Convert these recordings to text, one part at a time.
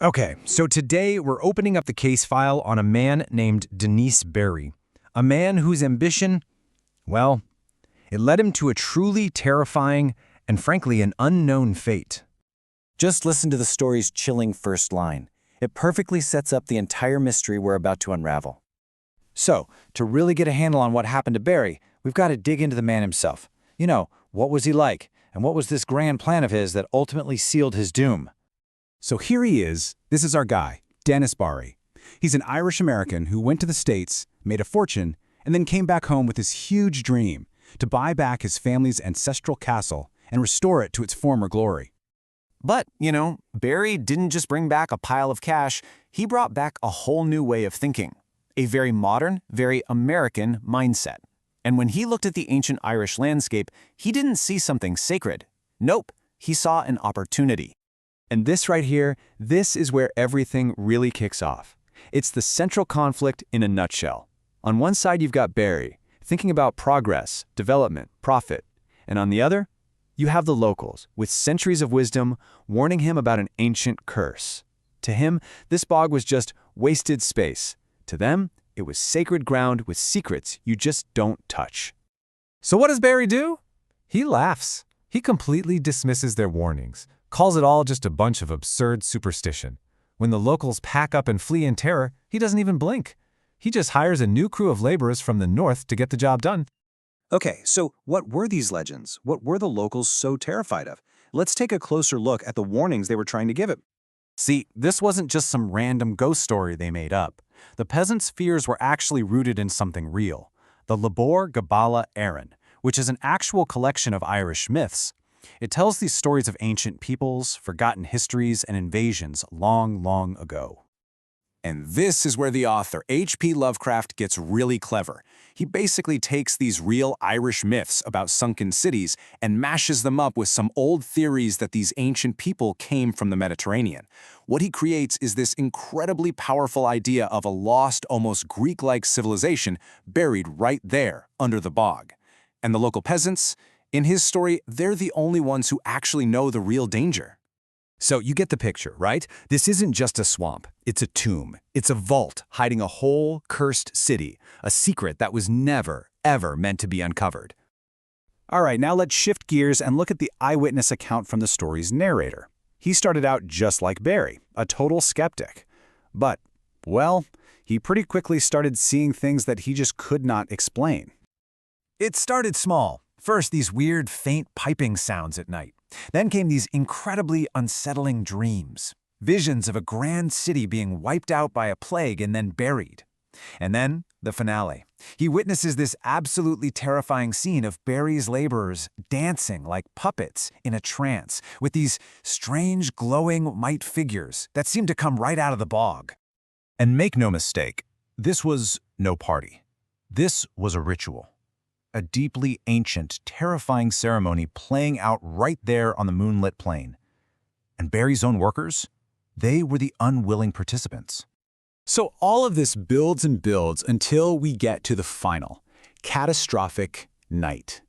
Okay, so today we're opening up the case file on a man named Denise Barry. A man whose ambition, well, it led him to a truly terrifying and frankly an unknown fate. Just listen to the story's chilling first line. It perfectly sets up the entire mystery we're about to unravel. So, to really get a handle on what happened to Barry, we've got to dig into the man himself. You know, what was he like? And what was this grand plan of his that ultimately sealed his doom? So here he is. This is our guy, Dennis Barry. He's an Irish-American who went to the States, made a fortune, and then came back home with this huge dream to buy back his family's ancestral castle and restore it to its former glory. But, Barry didn't just bring back a pile of cash, he brought back a whole new way of thinking. A very modern, very American mindset. And when he looked at the ancient Irish landscape, he didn't see something sacred. Nope, he saw an opportunity. And this right here, this is where everything really kicks off. It's the central conflict in a nutshell. On one side, you've got Barry, thinking about progress, development, profit. And on the other, you have the locals, with centuries of wisdom, warning him about an ancient curse. To him, this bog was just wasted space. To them, it was sacred ground with secrets you just don't touch. So what does Barry do? He laughs. He completely dismisses their warnings, calls it all just a bunch of absurd superstition. When the locals pack up and flee in terror, he doesn't even blink. He just hires a new crew of laborers from the north to get the job done. Okay, so what were these legends? What were the locals so terrified of? Let's take a closer look at the warnings they were trying to give it. See, this wasn't just some random ghost story they made up. The peasants' fears were actually rooted in something real. The Lebor Gabála Érenn, which is an actual collection of Irish myths. It tells these stories of ancient peoples, forgotten histories, and invasions long, long ago. And this is where the author, H.P. Lovecraft, gets really clever. He basically takes these real Irish myths about sunken cities and mashes them up with some old theories that these ancient people came from the Mediterranean. What he creates is this incredibly powerful idea of a lost, almost Greek-like civilization buried right there under the bog. And the local peasants, in his story, they're the only ones who actually know the real danger. So you get the picture, right? This isn't just a swamp. It's a tomb. It's a vault hiding a whole cursed city, a secret that was never, ever meant to be uncovered. All right, now let's shift gears and look at the eyewitness account from the story's narrator. He started out just like Barry, a total skeptic. But, well, he pretty quickly started seeing things that he just could not explain. It started small. First, these weird, faint piping sounds at night. Then came these incredibly unsettling dreams, visions of a grand city being wiped out by a plague and then buried. And then, the finale. He witnesses this absolutely terrifying scene of Barry's laborers dancing like puppets in a trance, with these strange, glowing white figures that seem to come right out of the bog. And make no mistake, this was no party. This was a ritual. A deeply ancient, terrifying ceremony playing out right there on the moonlit plain. And Barry's own workers? They were the unwilling participants. So all of this builds and builds until we get to the final, catastrophic night.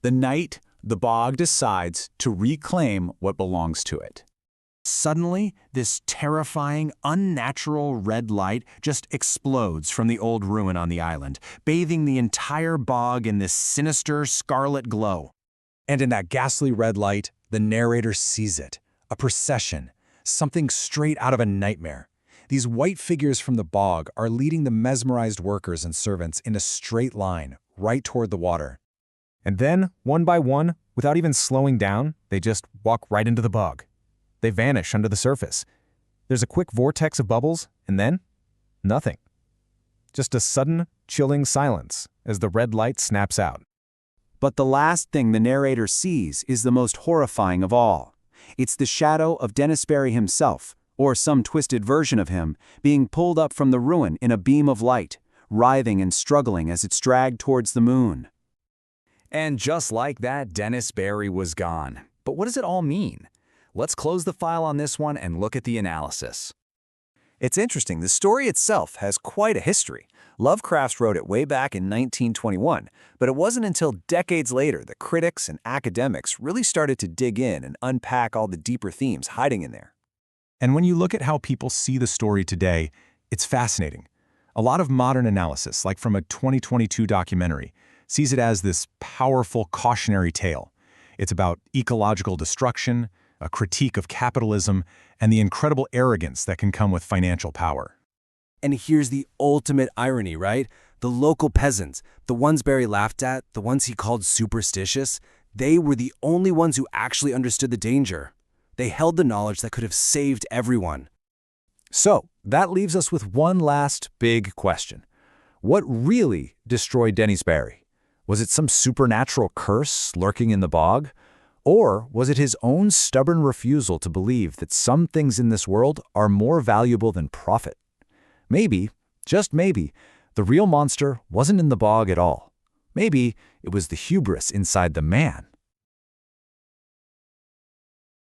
The night the bog decides to reclaim what belongs to it. Suddenly, this terrifying, unnatural red light just explodes from the old ruin on the island, bathing the entire bog in this sinister scarlet glow. And in that ghastly red light, the narrator sees it, a procession, something straight out of a nightmare. These white figures from the bog are leading the mesmerized workers and servants in a straight line, right toward the water. And then, one by one, without even slowing down, they just walk right into the bog. They vanish under the surface. There's a quick vortex of bubbles, and then nothing. Just a sudden, chilling silence as the red light snaps out. But the last thing the narrator sees is the most horrifying of all. It's the shadow of Dennis Barry himself, or some twisted version of him, being pulled up from the ruin in a beam of light, writhing and struggling as it's dragged towards the moon. And just like that, Dennis Barry was gone. But what does it all mean? Let's close the file on this one and look at the analysis. It's interesting, the story itself has quite a history. Lovecraft wrote it way back in 1921, but it wasn't until decades later that critics and academics really started to dig in and unpack all the deeper themes hiding in there. And when you look at how people see the story today, it's fascinating. A lot of modern analysis, like from a 2022 documentary, sees it as this powerful cautionary tale. It's about ecological destruction, a critique of capitalism, and the incredible arrogance that can come with financial power. And here's the ultimate irony, right? The local peasants, the ones Barry laughed at, the ones he called superstitious, they were the only ones who actually understood the danger. They held the knowledge that could have saved everyone. So, that leaves us with one last big question. What really destroyed Dennis Barry? Was it some supernatural curse lurking in the bog? Or was it his own stubborn refusal to believe that some things in this world are more valuable than profit? Maybe, just maybe, the real monster wasn't in the bog at all. Maybe it was the hubris inside the man.